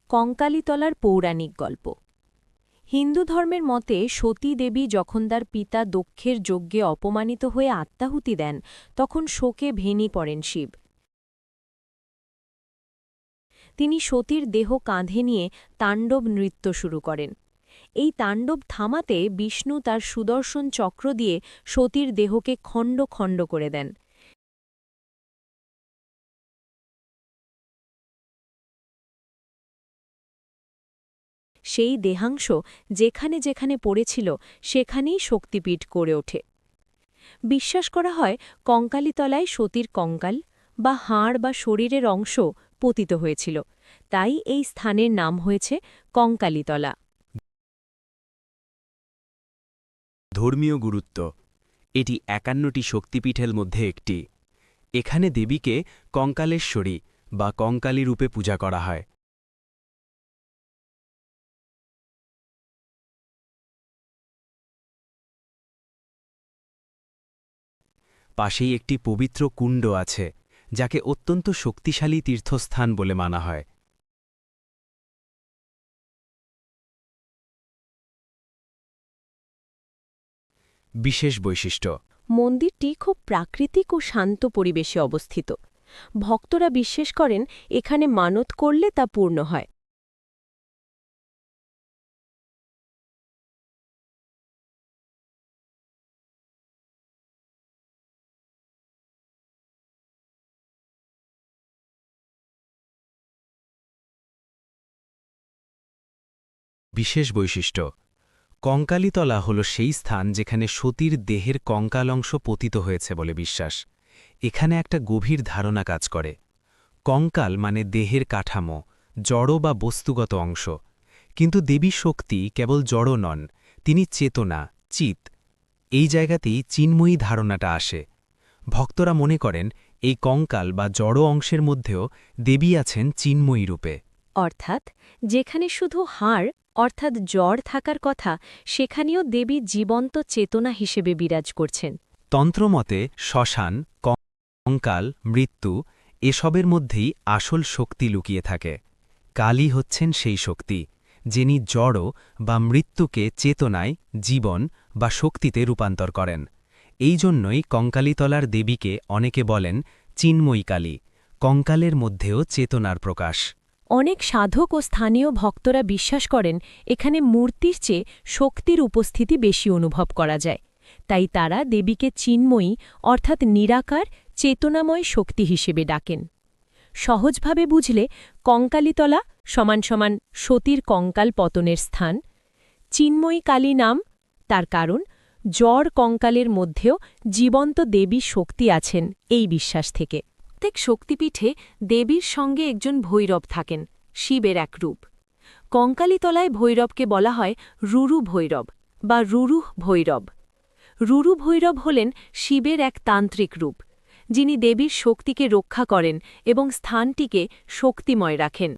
কঙ্কালীতলার পৌরাণিক গল্প। হিন্দু ধর্মের মতে সতী দেবী যখন তার পিতা দক্ষের যজ্ঞে অপমানিত হয়ে আত্মাহুতি দেন, তখন শোকে ভেঙে পড়েন শিব। তিনি সতীর দেহ কাঁধে নিয়ে তাণ্ডব নৃত্য শুরু করেন। এই তাণ্ডব থামাতে বিষ্ণু তার সুদর্শন চক্র দিয়ে সতীর দেহকে খণ্ড খণ্ড করে দেন। সেই দেহাংশ যেখানে যেখানে পড়েছিল সেখানেই শক্তিপীঠ গড়ে ওঠে। বিশ্বাস করা হয় কঙ্কালীতলায় সতীর কঙ্কাল বা হাড় বা শরীরের অংশ পতিত হয়েছিল, তাই এই স্থানের নাম হয়েছে কঙ্কালীতলা। ধর্মীয় গুরুত্ব। এটি ৫১টি শক্তিপীঠের মধ্যে একটি। এখানে দেবীকে কঙ্কালেশ্বরী বা কঙ্কালী রূপে পূজা করা হয়। পাশেই একটি পবিত্র কুণ্ড আছে, যাকে অত্যন্ত শক্তিশালী তীর্থস্থান বলে মানা হয়। বিশেষ বৈশিষ্ট্য। মন্দিরটি খুব প্রাকৃতিক ও শান্ত পরিবেশে অবস্থিত। ভক্তরা বিশ্বাস করেন এখানে মানত করলে তা পূর্ণ হয়। বিশেষ বৈশিষ্ট্য। কঙ্কালীতলা হল সেই স্থান যেখানে সতীর দেহের কঙ্কাল অংশ পতিত হয়েছে বলে বিশ্বাস। এখানে একটা গভীর ধারণা কাজ করে। কঙ্কাল মানে দেহের কাঠামো, জড় বা বস্তুগত অংশ। কিন্তু দেবী শক্তি কেবল জড় নন, তিনি চেতনা, চিত। এই জায়গাতেই চিন্ময়ী ধারণাটা আসে। ভক্তরা মনে করেন এই কঙ্কাল বা জড় অংশের মধ্যেও দেবী আছেন চিন্ময়ী রূপে। অর্থাৎ যেখানে শুধু হাড় অর্থাৎ জড় থাকার কথা, সেখানেও দেবী জীবন্ত চেতনা হিসেবে বিরাজ করছেন। তন্ত্রমতে শ্মশান, কঙ্কাল, মৃত্যু এসবের মধ্যেই আসল শক্তি লুকিয়ে থাকে। কালী হচ্ছেন সেই শক্তি, যিনি জড় বা মৃত্যুকে চেতনায়, জীবন বা শক্তিতে রূপান্তর করেন। এই জন্যই কঙ্কালীতলার দেবীকে অনেকে বলেন চিন্ময়ী কালী, কঙ্কালের মধ্যেও চেতনার প্রকাশ। অনেক সাধক ও স্থানীয় ভক্তরা বিশ্বাস করেন এখানে মূর্তির চেয়ে শক্তির উপস্থিতি বেশি অনুভব করা যায়। তাই তারা দেবীকে চিন্ময়ী অর্থাৎ নিরাকার চেতনাময় শক্তি হিসেবে ডাকেন। সহজভাবে বুঝলে কঙ্কালীতলা সমান সমান সতীর কঙ্কাল পতনের স্থান। চিন্ময়ী কালী নাম তার কারণ জড় কঙ্কালের মধ্যেও জীবন্ত দেবী শক্তি আছেন এই বিশ্বাস থেকে। প্রত্যেক শক্তিপীঠে দেবীর সঙ্গে একজন ভৈরব থাকেন, শিবের এক রূপ। কঙ্কালীতলায় ভৈরবকে বলা হয় রুরু ভৈরব বা রুরুহ ভৈরব। রুরু ভৈরব হলেন শিবের এক তান্ত্রিক রূপ, যিনি দেবীর শক্তিকে রক্ষা করেন এবং স্থানটিকে শক্তিময় রাখেন।